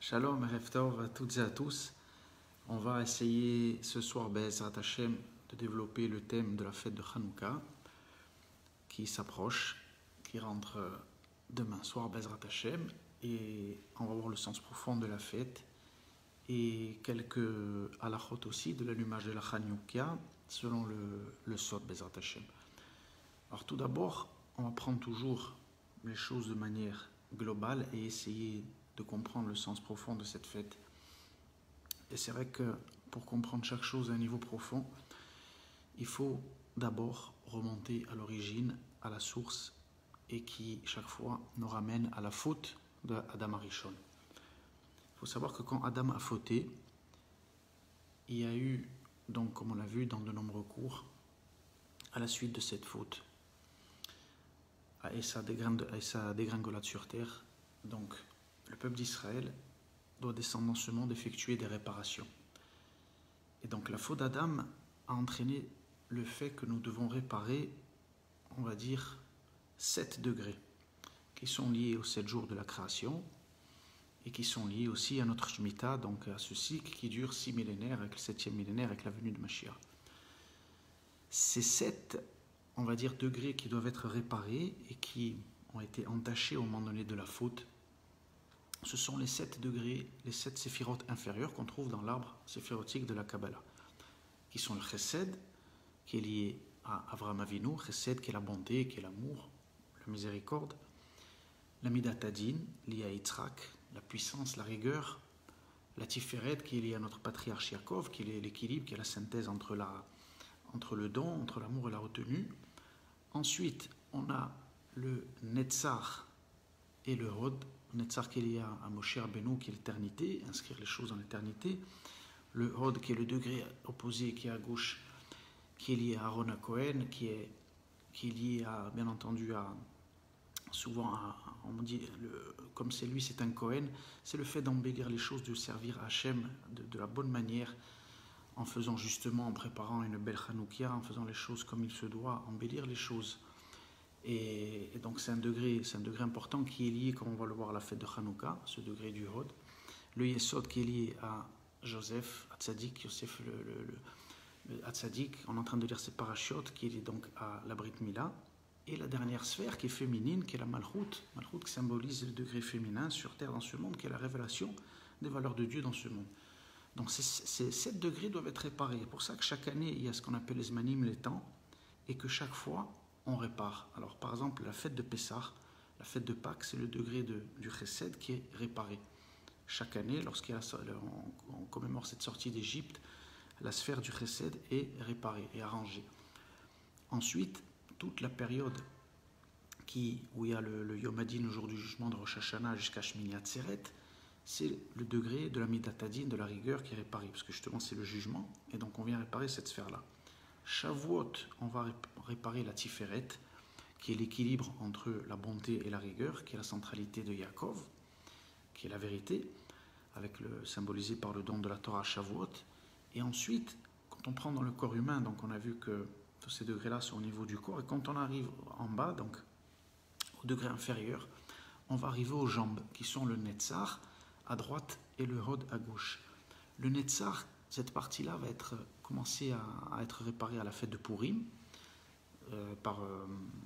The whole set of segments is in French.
Shalom, Erev Tov à toutes et à tous. On va essayer ce soir, Be'ezrat Hashem, de développer le thème de la fête de Hanouka qui s'approche, qui rentre demain soir, Be'ezrat Hashem, et on va voir le sens profond de la fête et quelques halachot aussi de l'allumage de la Hanouka selon le Sod Be'ezrat Hashem. Alors tout d'abord, on va prendre toujours les choses de manière globale et essayer de comprendre le sens profond de cette fête. Et c'est vrai que pour comprendre chaque chose à un niveau profond, il faut d'abord remonter à l'origine, à la source, et qui chaque fois nous ramène à la faute d'Adam Arishon. Il faut savoir que quand Adam a fauté, il y a eu, donc comme on l'a vu dans de nombreux cours, à la suite de cette faute, et sa dégringolade sur terre, donc le peuple d'Israël doit descendre dans ce monde effectuer des réparations. Et donc la faute d'Adam a entraîné le fait que nous devons réparer, on va dire, 7 degrés qui sont liés aux 7 jours de la création et qui sont liés aussi à notre Shemitah, donc à ce cycle qui dure 6 millénaires, avec le 7e millénaire, avec la venue de Mashiach. Ces 7, on va dire, degrés qui doivent être réparés et qui ont été entachés au moment donné de la faute, ce sont les 7 degrés, les 7 séphirotes inférieures qu'on trouve dans l'arbre séphirotique de la Kabbalah, qui sont le Chesed, qui est lié à Avraham Avinu, Chesed qui est la bonté, qui est l'amour, la miséricorde, la Midat Hadin, liée à Yitzhak, la puissance, la rigueur, la Tiferet, qui est liée à notre patriarche Yaakov, qui est l'équilibre, qui est la synthèse entre le don, entre l'amour et la retenue. Ensuite, on a le Netzar et le Hod. Netzar qui est lié à Moshe Rabbeinu, qui est l'éternité, inscrire les choses dans l'éternité. Le Hod qui est le degré opposé, qui est à gauche, qui est lié à Aaron Cohen, qui est lié à, bien entendu, on dit, comme c'est lui, c'est un Cohen, c'est le fait d'embellir les choses, de servir à Hachem de la bonne manière, en faisant justement, en préparant une belle Hanoukia, en faisant les choses comme il se doit, embellir les choses. Et donc c'est un degré important qui est lié, comme on va le voir à la fête de Hanouka, ce degré du Hod. Le Yesod qui est lié à Joseph, à Tzadik, Yosef à Tzadik, on est en train de lire ses parachutes, qui est lié donc à la Brit Mila. Et la dernière sphère qui est féminine, qui est la Malchut, qui symbolise le degré féminin sur terre dans ce monde, qui est la révélation des valeurs de Dieu dans ce monde. Donc ces 7 degrés doivent être réparés. C'est pour ça que chaque année, il y a ce qu'on appelle les Zmanim, les temps, et que chaque fois, on répare. Alors par exemple, la fête de Pessah, la fête de Pâques, c'est le degré du Chesed qui est réparé. Chaque année, lorsqu'on commémore cette sortie d'Égypte, la sphère du Chesed est réparée et arrangée. Ensuite, toute la période où il y a le Yom Hadin, le jour du jugement de Rosh Hashanah, jusqu'à Shmini Atzeret, c'est le degré de la Midat Hadin, de la rigueur qui est réparé, parce que justement c'est le jugement, et donc on vient réparer cette sphère-là. Shavuot, on va réparer la Tiferet, qui est l'équilibre entre la bonté et la rigueur, qui est la centralité de Yaakov, qui est la vérité, symbolisé par le don de la Torah Shavuot. Et ensuite, quand on prend dans le corps humain, donc on a vu que tous ces degrés-là sont au niveau du corps, et quand on arrive en bas, donc au degré inférieur, on va arriver aux jambes, qui sont le Netzar à droite et le Hod à gauche. Le Netzar, cette partie-là va commencer à être réparée à la fête de Purim,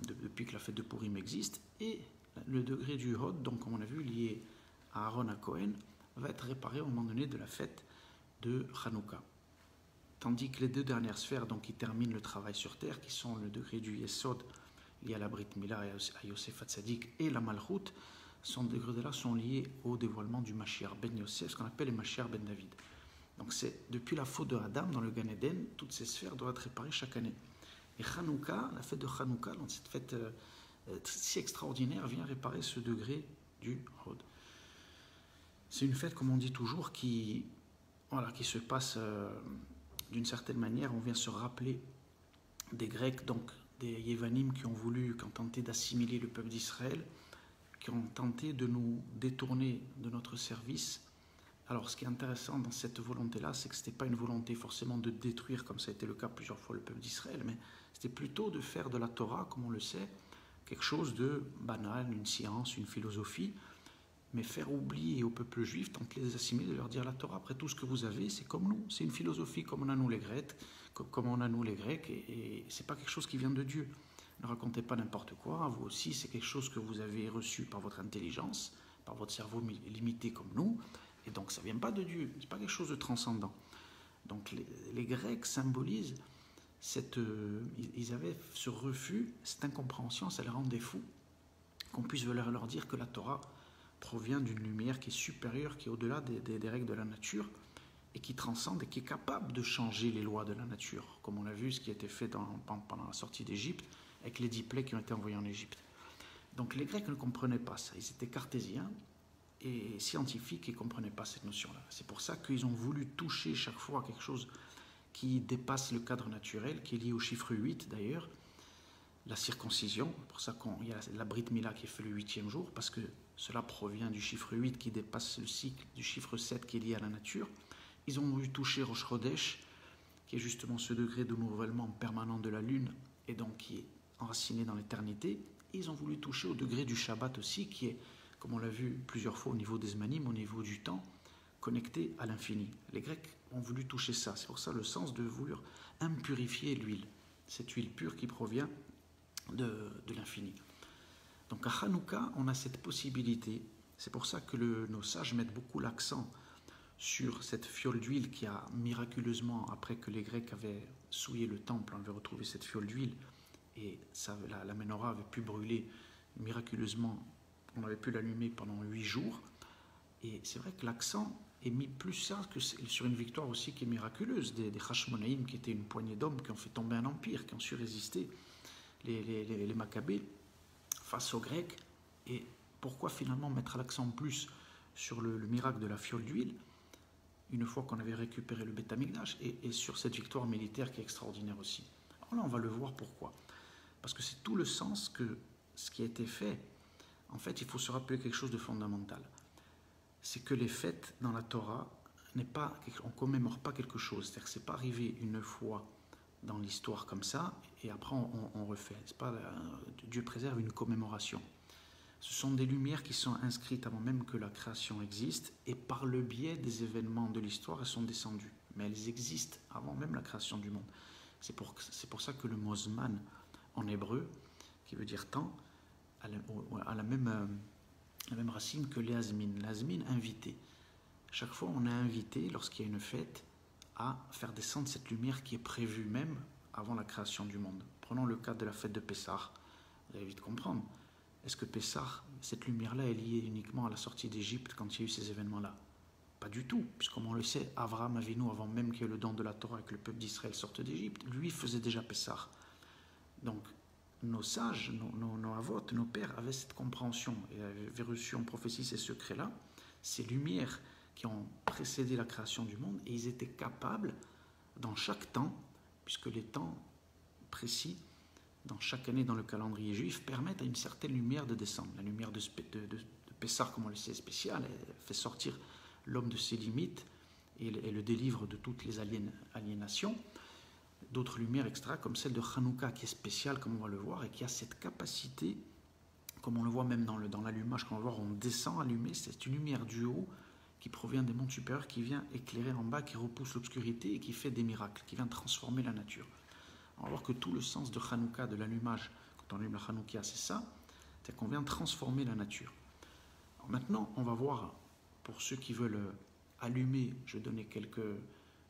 depuis que la fête de Purim existe, et le degré du Hod, donc comme on a vu, lié à Aaron à Cohen, va être réparé au moment donné de la fête de Hanouka. Tandis que les 2 dernières sphères, donc, qui terminent le travail sur terre, qui sont le degré du Yesod, lié à la Brit Mila et à Yosef Hatzadik, et la Malchut, ces degrés-là sont liés au dévoilement du Mashiach ben Yosef, ce qu'on appelle le Mashiach ben David. Donc c'est depuis la faute de Adam dans le Gan Eden, toutes ces sphères doivent être réparées chaque année. Et Hanouka, la fête de Hanouka, donc cette fête si extraordinaire, vient réparer ce degré du Hod. C'est une fête, comme on dit toujours, qui se passe d'une certaine manière. On vient se rappeler des Grecs, donc des Yévanim qui ont tenté d'assimiler le peuple d'Israël, qui ont tenté de nous détourner de notre service. Alors ce qui est intéressant dans cette volonté-là, c'est que ce n'était pas une volonté forcément de détruire, comme ça a été le cas plusieurs fois, le peuple d'Israël, mais c'était plutôt de faire de la Torah, comme on le sait, quelque chose de banal, une science, une philosophie, mais faire oublier au peuple juif, tant qu'ils les assimiler, de leur dire la Torah, après tout ce que vous avez, c'est comme nous, c'est une philosophie comme on a nous les Grecs, et c'est pas quelque chose qui vient de Dieu. Ne racontez pas n'importe quoi, vous aussi, c'est quelque chose que vous avez reçu par votre intelligence, par votre cerveau limité comme nous, et donc ça vient pas de Dieu, c'est pas quelque chose de transcendant. Donc les Grecs symbolisent ils avaient ce refus, cette incompréhension, ça les rendait fous, qu'on puisse leur dire que la Torah provient d'une lumière qui est supérieure, qui est au-delà des règles de la nature, et qui transcende et qui est capable de changer les lois de la nature, comme on l'a vu, ce qui a été fait pendant la sortie d'Égypte, avec les 10 plaies qui ont été envoyés en Égypte. Donc les Grecs ne comprenaient pas ça, ils étaient cartésiens et scientifiques et ne comprenaient pas cette notion-là. C'est pour ça qu'ils ont voulu toucher chaque fois quelque chose qui dépasse le cadre naturel, qui est lié au chiffre 8 d'ailleurs, la circoncision, c'est pour ça qu'il y a la Brit Mila qui est fait le 8e jour, parce que cela provient du chiffre 8 qui dépasse le cycle du chiffre 7 qui est lié à la nature. Ils ont voulu toucher Rosh Chodesh, qui est justement ce degré de renouvellement permanent de la lune, et donc qui est enraciné dans l'éternité. Et ils ont voulu toucher au degré du Shabbat aussi, qui est, comme on l'a vu plusieurs fois au niveau des Zmanim, au niveau du temps, connecté à l'infini. Les Grecs ont voulu toucher ça. C'est pour ça le sens de vouloir impurifier l'huile, cette huile pure qui provient de l'infini. Donc à Hanouka, on a cette possibilité. C'est pour ça que nos sages mettent beaucoup l'accent sur cette fiole d'huile qui a miraculeusement, après que les Grecs avaient souillé le temple, on avait retrouvé cette fiole d'huile et la menorah avait pu brûler miraculeusement, on avait pu l'allumer pendant 8 jours. Et c'est vrai que l'accent est mis plus sur une victoire aussi qui est miraculeuse, des Hashmonaïm qui étaient une poignée d'hommes qui ont fait tomber un empire, qui ont su résister, les Maccabées, face aux Grecs. Et pourquoi finalement mettre l'accent plus sur le miracle de la fiole d'huile, une fois qu'on avait récupéré le Beth Amikdash, et sur cette victoire militaire qui est extraordinaire aussi. Alors là, on va le voir pourquoi. Parce que c'est tout le sens que ce qui a été fait. En fait, il faut se rappeler quelque chose de fondamental. C'est que les fêtes dans la Torah, on ne commémore pas quelque chose. C'est-à-dire que ce n'est pas arrivé une fois dans l'histoire comme ça, et après on refait. C'est pas, Dieu préserve une commémoration. Ce sont des lumières qui sont inscrites avant même que la création existe, et par le biais des événements de l'histoire, elles sont descendues. Mais elles existent avant même la création du monde. C'est pour ça que le mot Zman, en hébreu, qui veut dire temps, a la même racine que l'azmin. L'azmin, invité. Chaque fois, on est invité, lorsqu'il y a une fête, à faire descendre cette lumière qui est prévue même avant la création du monde. Prenons le cas de la fête de Pessah. Vous allez vite comprendre. Est-ce que Pessah, cette lumière-là, est liée uniquement à la sortie d'Égypte quand il y a eu ces événements-là? Pas du tout, puisqu'on le sait, Avraham Avinu, avant même qu'il y ait le don de la Torah et que le peuple d'Israël sorte d'Égypte, lui faisait déjà Pessah. Donc, nos sages, nos avots, nos pères avaient cette compréhension et avaient reçu en prophétie ces secrets-là, ces lumières qui ont précédé la création du monde, et ils étaient capables, dans chaque temps, puisque les temps précis, dans chaque année dans le calendrier juif, permettent à une certaine lumière de descendre. La lumière de Pessah, comme on le sait, est spéciale, elle fait sortir l'homme de ses limites et le délivre de toutes les aliénations. D'autres lumières extra, comme celle de Hanouka, qui est spéciale, comme on va le voir, et qui a cette capacité, comme on le voit même dans l'allumage, qu'on va voir, on descend allumé, c'est une lumière du haut qui provient des mondes supérieurs, qui vient éclairer en bas, qui repousse l'obscurité et qui fait des miracles, qui vient transformer la nature. On va voir que tout le sens de Hanouka, de l'allumage, quand on allume la Hanouka, c'est ça, c'est qu'on vient transformer la nature. Alors maintenant, on va voir, pour ceux qui veulent allumer, je vais donner quelques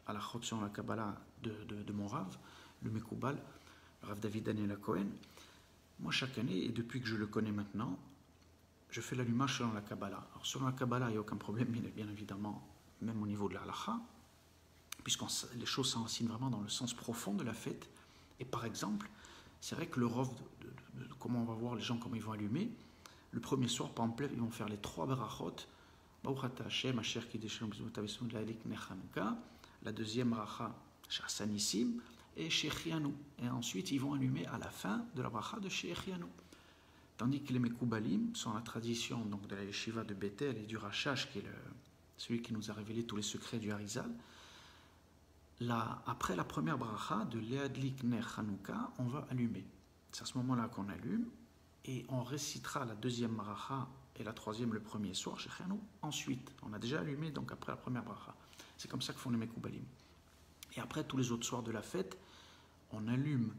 halachot sur la Kabbalah de mon Rav, le Mekoubal, le Rav David Daniel Cohen. Moi, chaque année, et depuis que je le connais maintenant, je fais l'allumage selon la Kabbalah. Alors, selon la Kabbalah, il n'y a aucun problème, bien évidemment, même au niveau de la halacha, puisque les choses s'enracinent vraiment dans le sens profond de la fête. Et par exemple, c'est vrai que le rov, comment on va voir les gens, comment ils vont allumer, le premier soir, par exemple, ils vont faire les 3 berachot, la deuxième bracha, Shasanissim, et Shechianu. Et ensuite, ils vont allumer à la fin de la bracha de Shechianu. Tandis que les Mekoubalim sont la tradition donc, de la yeshiva de Bethel et du Rashash, qui est celui qui nous a révélé tous les secrets du Harizal. Après la première bracha de Leadlik Ner Hanouka, on va allumer. C'est à ce moment-là qu'on allume et on récitera la deuxième bracha et la troisième le premier soir, chez Chanou, ensuite. On a déjà allumé, donc après la première bracha. C'est comme ça que font les Mekoubalim. Et après, tous les autres soirs de la fête, on allume,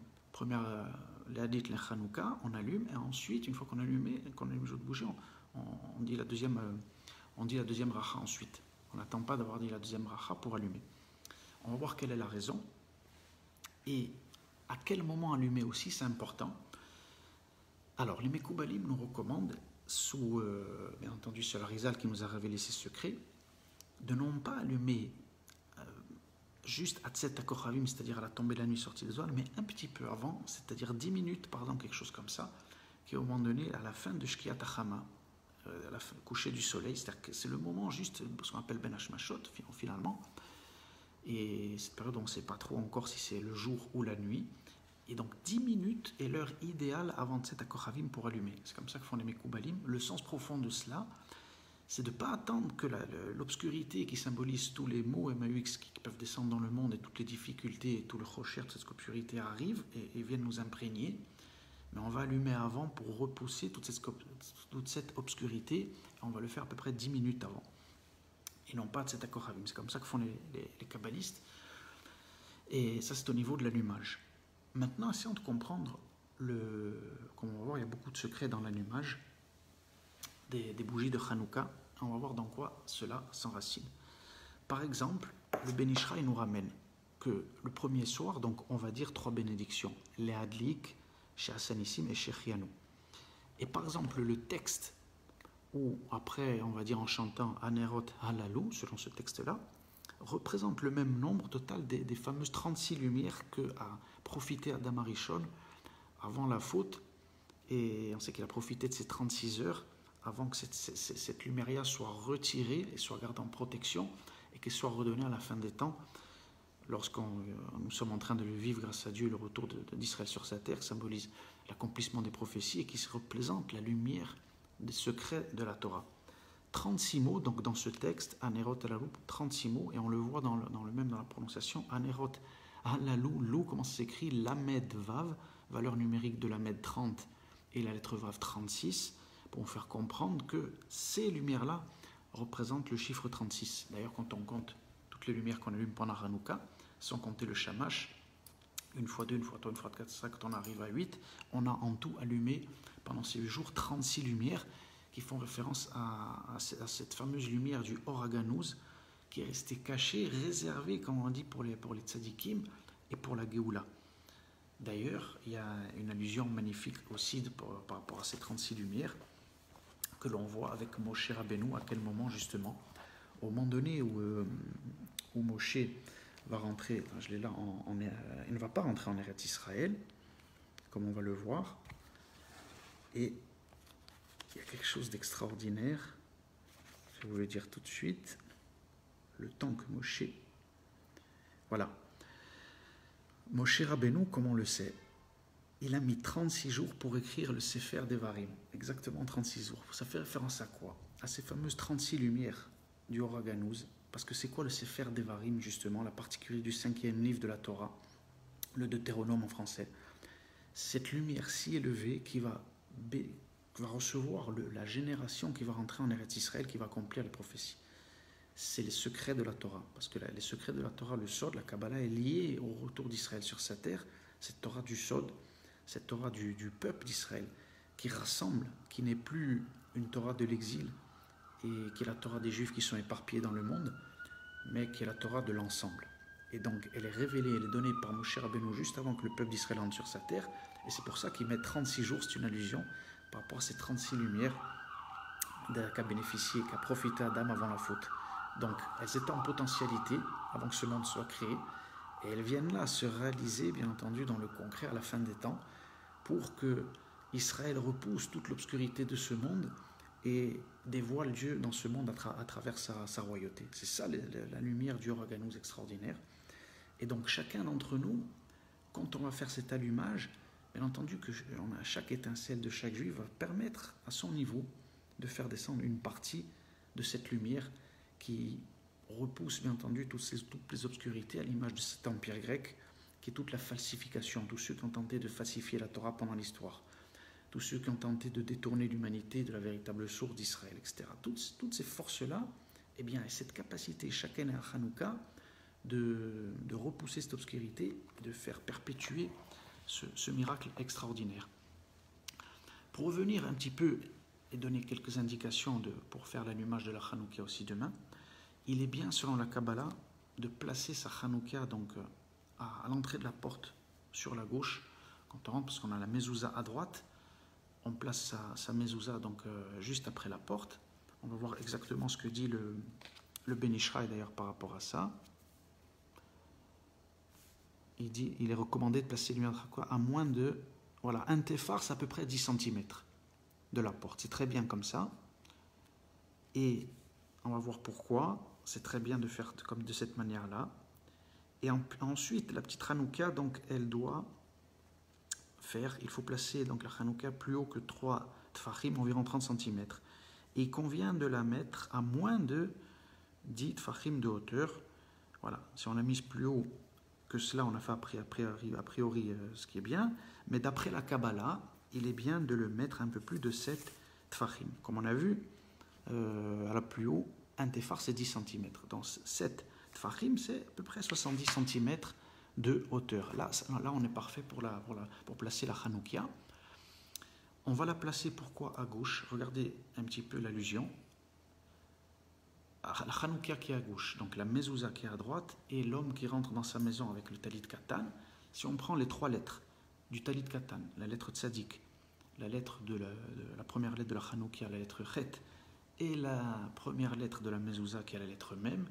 les hadiths, les Hanouka, on allume, et ensuite, une fois qu'on allume les autres bougies, on dit la deuxième bracha ensuite. On n'attend pas d'avoir dit la deuxième bracha pour allumer. On va voir quelle est la raison. Et à quel moment allumer aussi, c'est important. Alors, les Mekoubalim nous recommandent, bien entendu, c'est l'Arizal qui nous a révélé ces secrets, de non pas allumer juste à Tset Akochavim, c'est-à-dire à la tombée de la nuit sortie des étoiles, mais un petit peu avant, c'est-à-dire 10 minutes, par exemple, quelque chose comme ça, qui est au moment donné, à la fin de Shkiat Achama, à la coucher du soleil, c'est-à-dire que c'est le moment juste, ce qu'on appelle Ben Hashmashot, finalement, et cette période, on ne sait pas trop encore si c'est le jour ou la nuit, et donc 10 minutes est l'heure idéale avant Tset Akochavim pour allumer. C'est comme ça que font les Mekoubalim. Le sens profond de cela, c'est de ne pas attendre que l'obscurité qui symbolise tous les maux MAUX qui peuvent descendre dans le monde et toutes les difficultés et tout le rocher de cette obscurité arrive et viennent nous imprégner. Mais on va allumer avant pour repousser toute cette obscurité et on va le faire à peu près 10 minutes avant. Et non pas de cet accord Havim. C'est comme ça que font les kabbalistes. Et ça, c'est au niveau de l'allumage. Maintenant, essayons de comprendre, comme on va voir, il y a beaucoup de secrets dans l'allumage des bougies de Hanouka. On va voir dans quoi cela s'enracine. Par exemple, le Ben Ishraï nous ramène que le premier soir, donc on va dire 3 bénédictions, les Hadlik, chez Hassanissim et chez Chianou. Et par exemple, le texte, où après on va dire en chantant Anerot Halalou, selon ce texte-là, représente le même nombre total des fameuses 36 lumières que a profité Adam Arishon avant la faute. Et on sait qu'il a profité de ces 36 heures avant que cette lumière soit retirée et soit gardée en protection et qu'elle soit redonnée à la fin des temps, lorsque nous sommes en train de le vivre grâce à Dieu, le retour d'Israël sur sa terre, qui symbolise l'accomplissement des prophéties et qui se représente la lumière des secrets de la Torah. 36 mots, donc dans ce texte, Anerot Halalou, 36 mots, et on le voit dans la prononciation, Anerot Halalou, Lou, comment ça s'écrit, Lamed Vav, valeur numérique de Lamed 30 et la lettre Vav 36, pour nous faire comprendre que ces lumières-là représentent le chiffre 36. D'ailleurs, quand on compte toutes les lumières qu'on allume pendant Hanouka, sans compter le Shamash, une fois 2, une fois 3, une fois 4, ça, quand on arrive à 8, on a en tout allumé pendant ces 8 jours 36 lumières qui font référence à cette fameuse lumière du Oraganouz qui est restée cachée, réservée, comme on dit, pour les tzadikim et pour la Géoula. D'ailleurs, il y a une allusion magnifique aussi par rapport à ces 36 lumières que l'on voit avec Moshe Rabbeinu, à quel moment justement, au moment donné où Moshe va rentrer, je l'ai là, il ne va pas rentrer en Eretz Israël, comme on va le voir, et il y a quelque chose d'extraordinaire, je vais vous le dire tout de suite, le temps que Moshe... Voilà. Moshe Rabbeinu, comme on le sait, il a mis 36 jours pour écrire le Sefer Devarim. Exactement 36 jours. Ça fait référence à quoi? À ces fameuses 36 lumières du Oraganouz. Parce que c'est quoi le Sefer Devarim, justement, la particularité du 5e livre de la Torah, le Deutéronome en français? Cette lumière si élevée qui va recevoir la génération qui va rentrer en Eretz Israël, qui va accomplir les prophéties. C'est les secrets de la Torah. Parce que les secrets de la Torah, le Sod, la Kabbalah, est lié au retour d'Israël sur sa terre. Cette Torah du Sod, cette Torah du peuple d'Israël, qui rassemble, qui n'est plus une Torah de l'exil, et qui est la Torah des Juifs qui sont éparpillés dans le monde, mais qui est la Torah de l'ensemble. Et donc, elle est révélée, elle est donnée par Moshe Rabbeinu juste avant que le peuple d'Israël entre sur sa terre, et c'est pour ça qu'il met 36 jours, c'est une allusion par rapport à ces 36 lumières qu'a bénéficié, qu'a profité Adam avant la faute. Donc, elles étaient en potentialité avant que ce monde soit créé, et elles viennent là se réaliser, bien entendu, dans le concret à la fin des temps, pour que Israël repousse toute l'obscurité de ce monde et dévoile Dieu dans ce monde à travers sa royauté. C'est ça la lumière du Oraganouz extraordinaire. Et donc chacun d'entre nous, quand on va faire cet allumage, bien entendu que chaque étincelle de chaque juif va permettre à son niveau de faire descendre une partie de cette lumière qui repousse bien entendu toutes les obscurités à l'image de cet empire grec qui est toute la falsification, tous ceux qui ont tenté de falsifier la Torah pendant l'histoire. tous ceux qui ont tenté de détourner l'humanité de la véritable source d'Israël, etc. Toutes ces forces-là, eh bien, cette capacité, chacun à Hanouka, de repousser cette obscurité, de faire perpétuer ce miracle extraordinaire. Pour revenir un petit peu et donner quelques indications pour faire l'allumage de la Hanouka aussi demain, il est bien, selon la Kabbalah, de placer sa Hanouka donc, à l'entrée de la porte sur la gauche, quand on rentre, parce qu'on a la mezouza à droite, on place sa mezouza donc, juste après la porte. On va voir exactement ce que dit le Ben Ishraï d'ailleurs par rapport à ça. Il est recommandé de placer lumière à moins de, voilà, un téphar, c'est à peu près 10 cm de la porte. C'est très bien comme ça. Et on va voir pourquoi. C'est très bien de faire comme de cette manière-là. Et ensuite, la petite Hanouka, donc, elle doit faire, il faut placer donc, la Hanouka plus haut que 3 tfachim, environ 30 cm. Et il convient de la mettre à moins de 10 tfachim de hauteur. Voilà, si on l'a mise plus haut que cela, on a fait a priori ce qui est bien, mais d'après la Kabbalah, il est bien de le mettre un peu plus de 7 tfachim. Comme on a vu, à la plus haut, un téphar c'est 10 cm. Donc 7 tfachim, c'est à peu près 70 cm de hauteur. Là on est parfait pour placer la Hanoukia. On va la placer pourquoi à gauche? Regardez un petit peu l'allusion. La Hanouka qui est à gauche, donc la mezouza qui est à droite, et l'homme qui rentre dans sa maison avec le talit katan. Si on prend les 3 lettres du talit katan, la lettre tzadik, la lettre la première lettre de la Hanouka, la lettre chet, et la première lettre de la mezouza qui est la lettre même,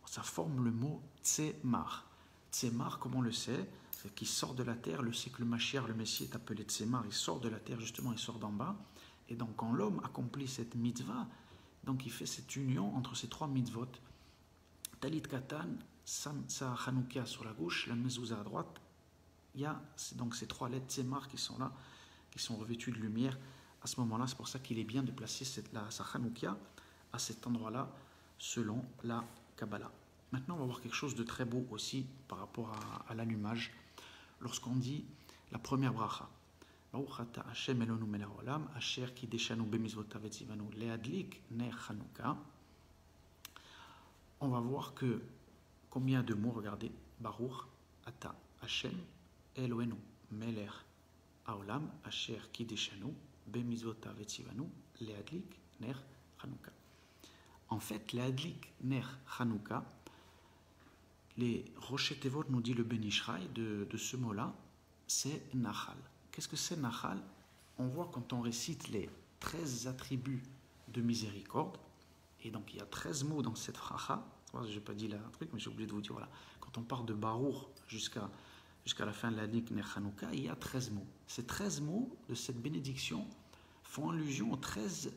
ça forme le mot tsemar. Tsemar, comme on le sait, c'est qui sort de la terre. Le cycle Mashiach, le Messie, est appelé tsemar. Il sort de la terre, justement, il sort d'en bas. Et donc, quand l'homme accomplit cette mitzvah, donc il fait cette union entre ces 3 mitzvot. Talit katan, sa Hanouka sur la gauche, la mezouza à droite. Il y a donc ces 3 lettres tsemar qui sont là, qui sont revêtues de lumière. À ce moment-là, c'est pour ça qu'il est bien de placer sa Hanouka à cet endroit-là, selon la Kabbalah. Maintenant, on va voir quelque chose de très beau aussi par rapport à l'allumage. Lorsqu'on dit la première bracha, Baruch ata Hashem Eloheinu melech haolam, asher kideshanu b'mizvotav etzivanu leadlik ner Hanouka. On va voir que combien de mots, regardez, Baruch ata Hashem Eloheinu melech haolam, asher kideshanu b'mizvotav etzivanu leadlik ner Hanouka. En fait, leadlik ner Hanouka, les Rosh Tevot, nous dit le Ben Ishraï de ce mot-là, c'est Nachal. Qu'est-ce que c'est Nachal? On voit quand on récite les 13 attributs de miséricorde, et donc il y a 13 mots dans cette bracha. Je n'ai pas dit le truc, mais j'ai oublié de vous dire, voilà. Quand on part de Baruch jusqu'à la fin de la Lik Ner Hanouka, il y a 13 mots. Ces 13 mots de cette bénédiction font allusion aux 13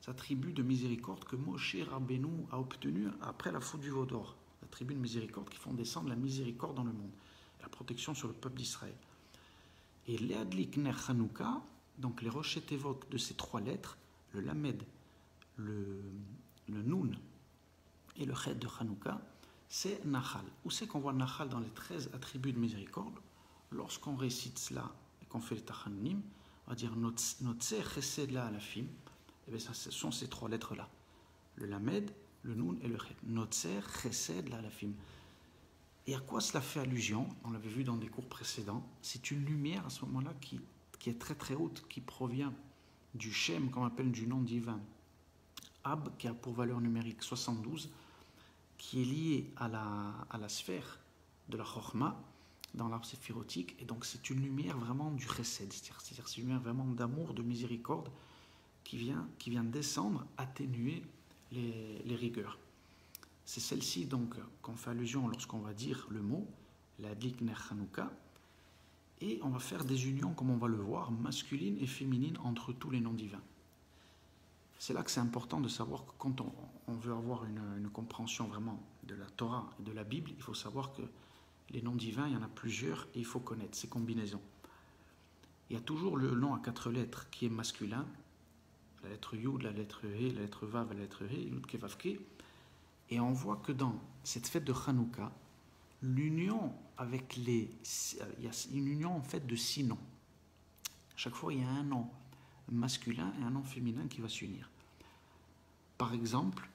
attributs de miséricorde que Moshe Rabbeinu a obtenus après la faute du veau d'or. Attributs de miséricorde qui font descendre la miséricorde dans le monde, la protection sur le peuple d'Israël. Et Leadlik Ner Hanouka, donc les Rosh Tevot de ces 3 lettres, le Lamed, le Nun et le Chet de Hanouka, c'est Nachal. Où c'est qu'on voit Nachal dans les 13 attributs de miséricorde? Lorsqu'on récite cela et qu'on fait le Tachanunim, on va dire Notse Chesed la Alafim. Et bien ça, ce sont ces 3 lettres-là. Le Lamed, le Nun et le Chet. Notse Chesed la Alafim. Et à quoi cela fait allusion? On l'avait vu dans des cours précédents. C'est une lumière à ce moment-là qui est très très haute, qui provient du Shem, qu'on appelle du nom divin Ab, qui a pour valeur numérique 72, qui est lié à la sphère de la Chokhmah, dans l'arbre séphirotique. Et donc c'est une lumière vraiment du Chesed, c'est-à-dire c'est une lumière vraiment d'amour, de miséricorde, qui vient descendre, atténuer les rigueurs. C'est celle-ci donc qu'on fait allusion lorsqu'on va dire le mot, la Leadlik Ner Hanouka, et on va faire des unions, comme on va le voir, masculines et féminines entre tous les noms divins. C'est là que c'est important de savoir que quand on veut avoir une compréhension vraiment de la Torah et de la Bible, il faut savoir que les noms divins, il y en a plusieurs et il faut connaître ces combinaisons. Il y a toujours le nom à 4 lettres qui est masculin, la lettre Yud, la lettre He, la lettre Vav, la lettre He, Yud Ke Vav Ke. Et on voit que dans cette fête de Hanouka, l'union avec il y a une union en fait de 6 noms. Chaque fois, il y a un nom masculin et un nom féminin qui va s'unir. Par exemple,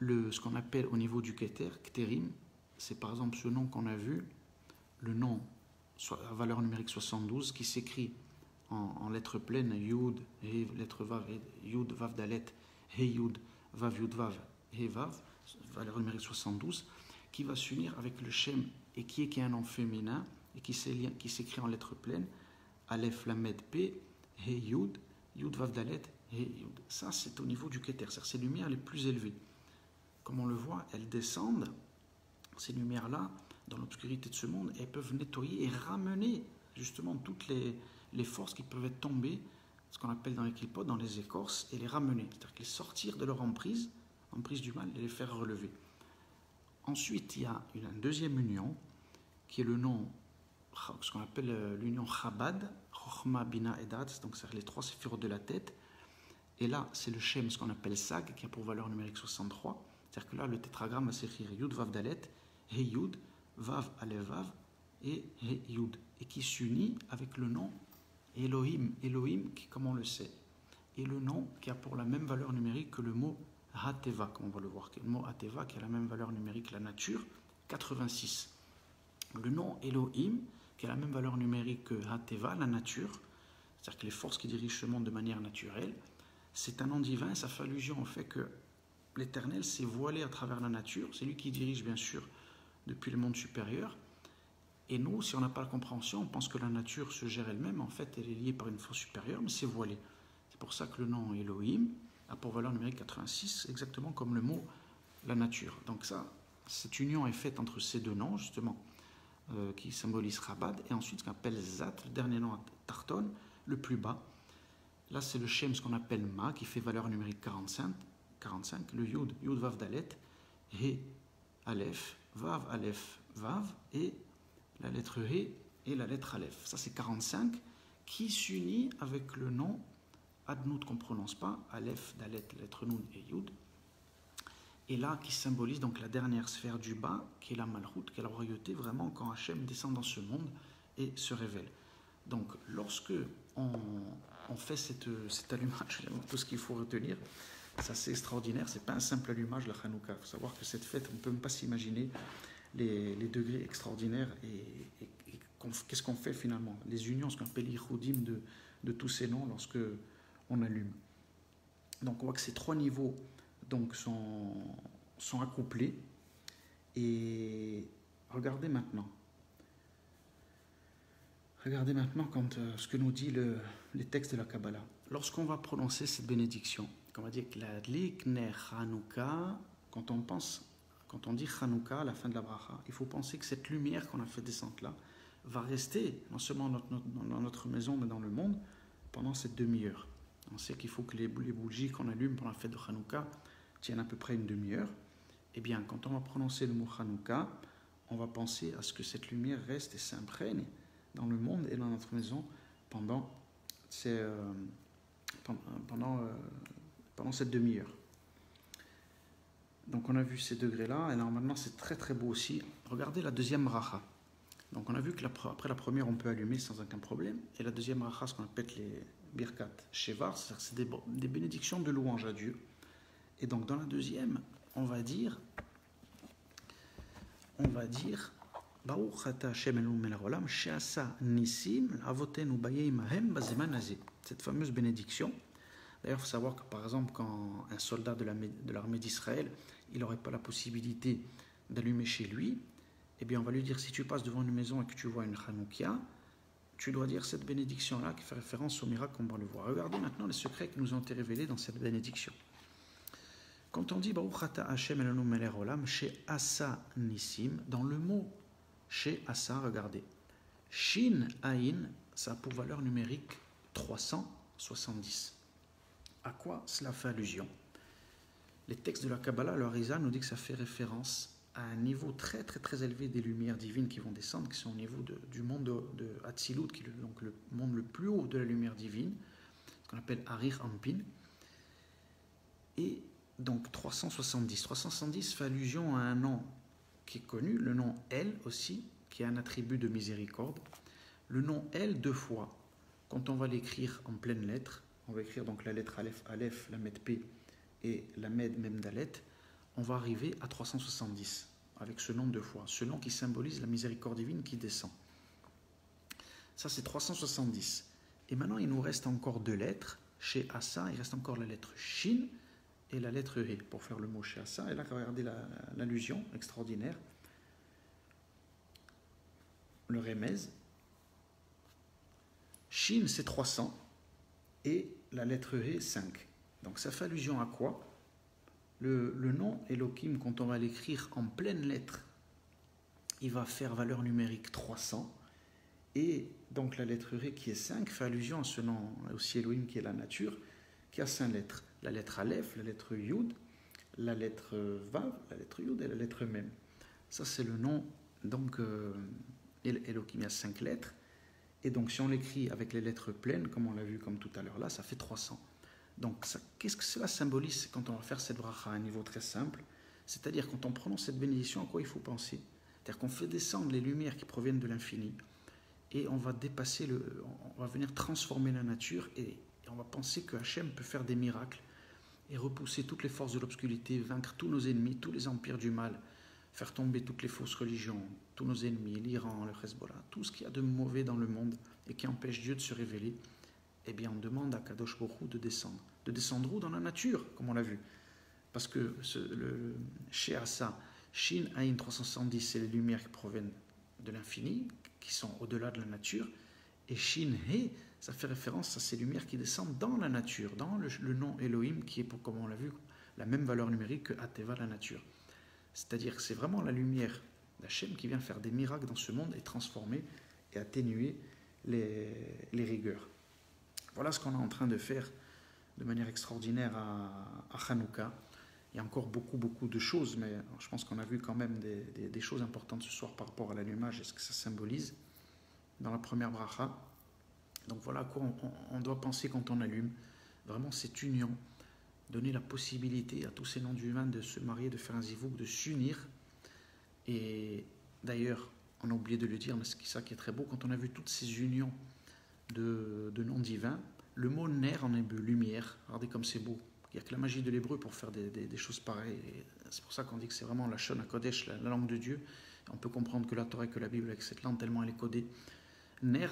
ce qu'on appelle au niveau du Keter, Kterim, c'est par exemple ce nom qu'on a vu, le nom à valeur numérique 72 qui s'écrit en lettres pleines, Yud, He, lettre Vav, Yud, Vav, Dalet, He, Yud, Vav, Yud, Vav, He, Vav, valeur numérique 72, qui va s'unir avec le Shem et qui est un nom féminin et qui s'écrit en lettres pleines, Aleph, Lamed, P, He, Yud, Yud, Vav, Dalet, He, Yud. Ça, c'est au niveau du Keter, c'est-à-dire ces lumières les plus élevées. Comme on le voit, elles descendent, ces lumières-là, dans l'obscurité de ce monde, elles peuvent nettoyer et ramener justement toutes les forces qui peuvent être tombées, ce qu'on appelle dans les clipotes, dans les écorces, et les ramener, c'est-à-dire les sortir de leur emprise du mal, et les faire relever. Ensuite, il y a une deuxième union, qui est le nom, ce qu'on appelle l'union Chabad, Chochma, Bina et Dat, donc c'est les trois séphirotes de la tête, et là, c'est le Shem, ce qu'on appelle Sag, qui a pour valeur numérique 63, c'est-à-dire que là, le tétragramme va s'écrire Yud, Vav, Dalet, He, Yud, Vav, Aleph, Vav, et He, Yud, et qui s'unit avec le nom Elohim, Elohim qui, comme on le sait, est le nom qui a pour la même valeur numérique que le mot Hateva, comme on va le voir, le mot Hateva qui a la même valeur numérique que la nature, 86. Le nom Elohim, qui a la même valeur numérique que Hateva, la nature, c'est-à-dire que les forces qui dirigent ce monde de manière naturelle, c'est un nom divin, ça fait allusion au fait que l'Éternel s'est voilé à travers la nature, c'est lui qui dirige bien sûr depuis le monde supérieur. Et nous, si on n'a pas la compréhension, on pense que la nature se gère elle-même. En fait, elle est liée par une force supérieure, mais c'est voilé. C'est pour ça que le nom Elohim a pour valeur numérique 86, exactement comme le mot la nature. Donc ça, cette union est faite entre ces deux noms, justement, qui symbolisent Chabad, et ensuite ce qu'on appelle Zat, le dernier nom Tarton, le plus bas. Là, c'est le Shem, ce qu'on appelle Ma, qui fait valeur numérique 45, le Yud, Yud Vav Dalet, He, Aleph, Vav, Aleph, Vav, et la lettre He et la lettre Aleph. Ça, c'est 45 qui s'unit avec le nom Adnout qu'on ne prononce pas, Aleph, Dalet, lettre Noun et Yud. Et là, qui symbolise donc la dernière sphère du bas, qui est la Malchut, qui est la royauté, vraiment quand Hachem descend dans ce monde et se révèle. Donc, lorsque on fait cet allumage, tout ce qu'il faut retenir, c'est assez extraordinaire, c'est pas un simple allumage, la Hanouka. Il faut savoir que cette fête, on ne peut même pas s'imaginer les degrés extraordinaires et qu'est-ce qu'on fait finalement, les unions, ce qu'on appelle l'Ichoudim de tous ces noms lorsque on allume. Donc on voit que ces trois niveaux donc, sont accouplés. Et regardez maintenant quand, ce que nous dit les textes de la Kabbalah. Lorsqu'on va prononcer cette bénédiction, on va dire que la Likner Hanouka, quand on dit Hanouka à la fin de la bracha, il faut penser que cette lumière qu'on a fait descendre là va rester non seulement dans notre maison mais dans le monde pendant cette demi-heure. On sait qu'il faut que les bougies qu'on allume pendant la fête de Hanouka tiennent à peu près une demi-heure. Eh bien, quand on va prononcer le mot Hanouka, on va penser à ce que cette lumière reste et s'imprègne dans le monde et dans notre maison pendant cette demi-heure. Donc on a vu ces degrés-là, et alors maintenant c'est très très beau aussi. Regardez la deuxième racha. Donc on a vu qu'après la première on peut allumer sans aucun problème, et la deuxième racha, ce qu'on appelle les birkat shevar, c'est des bénédictions de louange à Dieu. Et donc dans la deuxième, on va dire Baruch ata Hashem Eloheinu melech haolam she'asa nisim avotenu bayei mahem bazeman hazeh. Cette fameuse bénédiction. D'ailleurs, il faut savoir que par exemple, quand un soldat de l'armée d'Israël, il n'aurait pas la possibilité d'allumer chez lui, eh bien on va lui dire, si tu passes devant une maison et que tu vois une Hanoukia, tu dois dire cette bénédiction-là qui fait référence au miracle qu'on va le voir. Regardez maintenant les secrets qui nous ont été révélés dans cette bénédiction. Quand on dit Baruch ata Hashem Eloheinu melech haolam she'asa nisim, dans le mot she'asa, regardez, Shin Ain, ça a pour valeur numérique 370. À quoi cela fait allusion? Les textes de la Kabbalah, le Harizal nous dit que ça fait référence à un niveau très très très élevé des lumières divines qui vont descendre, qui sont au niveau du monde de Hatzilut, qui est donc le monde le plus haut de la lumière divine, ce qu'on appelle Arich Ampin. Et donc 370 fait allusion à un nom qui est connu, le nom El aussi, qui est un attribut de miséricorde. Le nom El deux fois, quand on va l'écrire en pleines lettres, on va écrire donc la lettre Aleph, Aleph, la Med P et la Med Mem Dalet, on va arriver à 370 avec ce nom 2 fois, ce nom qui symbolise la miséricorde divine qui descend. Ça c'est 370. Et maintenant il nous reste encore 2 lettres. Chez Assa, il reste encore la lettre Shin et la lettre He pour faire le mot chez Assa. Et là, regardez l'allusion extraordinaire. Le Remez. Shin c'est 300 et la lettre He 5. Donc ça fait allusion à quoi? Le nom Elohim, quand on va l'écrire en pleine lettre, il va faire valeur numérique 300. Et donc la lettre He qui est 5 fait allusion à ce nom aussi Elohim qui est la nature, qui a 5 lettres. La lettre Aleph, la lettre Yud, la lettre Vav, la lettre Yud et la lettre Mem. Ça c'est le nom donc Elohim, il y a 5 lettres. Et donc si on l'écrit avec les lettres pleines, comme on l'a vu comme tout à l'heure là, ça fait 300. Donc qu'est-ce que cela symbolise quand on va faire cette bracha à un niveau très simple? C'est-à-dire quand on prononce cette bénédiction, à quoi il faut penser? C'est-à-dire qu'on fait descendre les lumières qui proviennent de l'infini et on va dépasser, on va venir transformer la nature et on va penser que Hachem peut faire des miracles et repousser toutes les forces de l'obscurité, vaincre tous nos ennemis, tous les empires du mal, faire tomber toutes les fausses religions, tous nos ennemis, l'Iran, le Hezbollah, tout ce qu'il y a de mauvais dans le monde et qui empêche Dieu de se révéler. Eh bien, on demande à Kadosh Baruch Hu de descendre. De descendre où? Dans la nature, comme on l'a vu. Parce que chez Assa, Shin Aïn 370, c'est les lumières qui proviennent de l'infini, qui sont au-delà de la nature. Et Shin He, ça fait référence à ces lumières qui descendent dans la nature, dans le nom Elohim, qui est, comme on l'a vu, la même valeur numérique que Ateva, la nature. C'est-à-dire que c'est vraiment la lumière d'Hachem qui vient faire des miracles dans ce monde et transformer et atténuer les rigueurs. Voilà ce qu'on est en train de faire de manière extraordinaire à Hanouka. Il y a encore beaucoup de choses, mais je pense qu'on a vu quand même des choses importantes ce soir par rapport à l'allumage et ce que ça symbolise dans la première bracha. Donc voilà à quoi on doit penser quand on allume. Vraiment cette union, donner la possibilité à tous ces non-humains de se marier, de faire un zivouk, de s'unir. Et d'ailleurs, on a oublié de le dire, mais c'est ça qui est très beau, quand on a vu toutes ces unions de noms divins, le mot ner en hébreu, lumière, regardez comme c'est beau. Il n'y a que la magie de l'hébreu pour faire des choses pareilles. Et c'est pour ça qu'on dit que c'est vraiment la Shon HaKodesh, la langue de Dieu. On peut comprendre que la Torah et que la Bible avec cette langue, tellement elle est codée. Ner,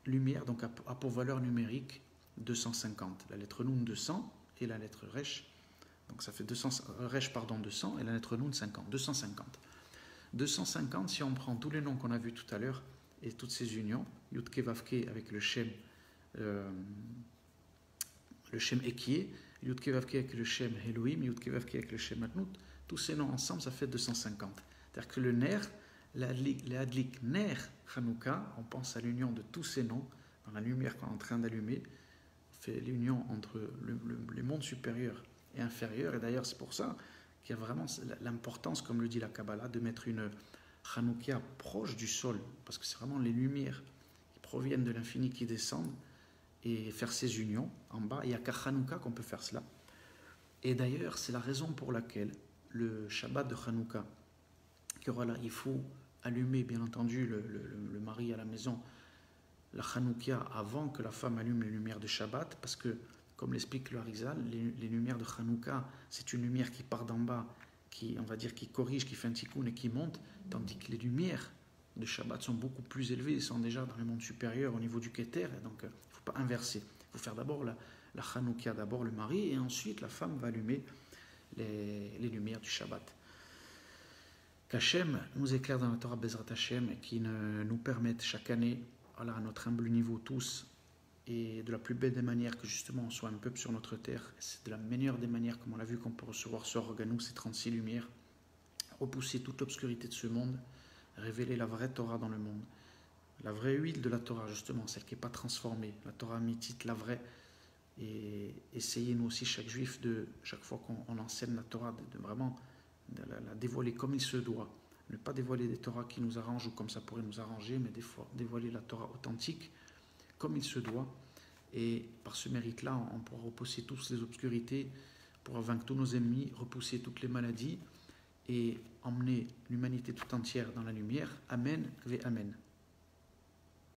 lumière, donc a pour valeur numérique 250. La lettre Nun 200 et la lettre Resh. Donc ça fait 200 et la lettre Nun 50. 250. 250, si on prend tous les noms qu'on a vus tout à l'heure et toutes ces unions, Yudke Vavke avec le Shem Ekié, Yudke Vavke avec le Shem Elohim, Yudke Vavke avec le Shem Matnout, tous ces noms ensemble, ça fait 250. C'est-à-dire que le Ner, le Hadlik Ner Hanouka, on pense à l'union de tous ces noms, dans la lumière qu'on est en train d'allumer, fait l'union entre les mondes supérieurs et inférieurs, et d'ailleurs c'est pour ça qu'il y a vraiment l'importance, comme le dit la Kabbalah, de mettre une Hanouka proche du sol, parce que c'est vraiment les lumières qui proviennent de l'infini qui descendent, et faire ces unions en bas. Il n'y a qu'à Hanouka qu'on peut faire cela. Et d'ailleurs, c'est la raison pour laquelle le Shabbat de Hanouka, qu'il y aura là, il faut allumer, bien entendu, le mari à la maison, la Hanouka avant que la femme allume les lumières de Shabbat, parce que, comme l'explique le Harizal, les lumières de Hanouka, c'est une lumière qui part d'en bas, qui, on va dire, qui corrige, qui fait un tikkun et qui monte, tandis que les lumières de Shabbat sont beaucoup plus élevées, sont déjà dans les mondes supérieurs au niveau du Keter, donc il ne faut pas inverser. Il faut faire d'abord la Hanouka, d'abord le mari, et ensuite la femme va allumer les lumières du Shabbat. Qu'Hachem nous éclaire dans la Torah Bezrat Hashem et qui nous permette chaque année, à notre humble niveau tous, et de la plus belle des manières que justement on soit un peuple sur notre terre. C'est de la meilleure des manières, comme on l'a vu, qu'on peut recevoir ce organou, ces 36 lumières, repousser toute l'obscurité de ce monde, révéler la vraie Torah dans le monde, la vraie huile de la Torah justement, celle qui n'est pas transformée, la Torah mythite, la vraie, et essayer nous aussi chaque juif, chaque fois qu'on enseigne la Torah, de vraiment la dévoiler comme il se doit, ne pas dévoiler des Torahs qui nous arrangent ou comme ça pourrait nous arranger, mais des fois dévoiler la Torah authentique comme il se doit, et par ce mérite-là on pourra repousser toutes les obscurités, pourra vaincre tous nos ennemis, repousser toutes les maladies et emmener l'humanité tout entière dans la lumière. Amen ve Amen.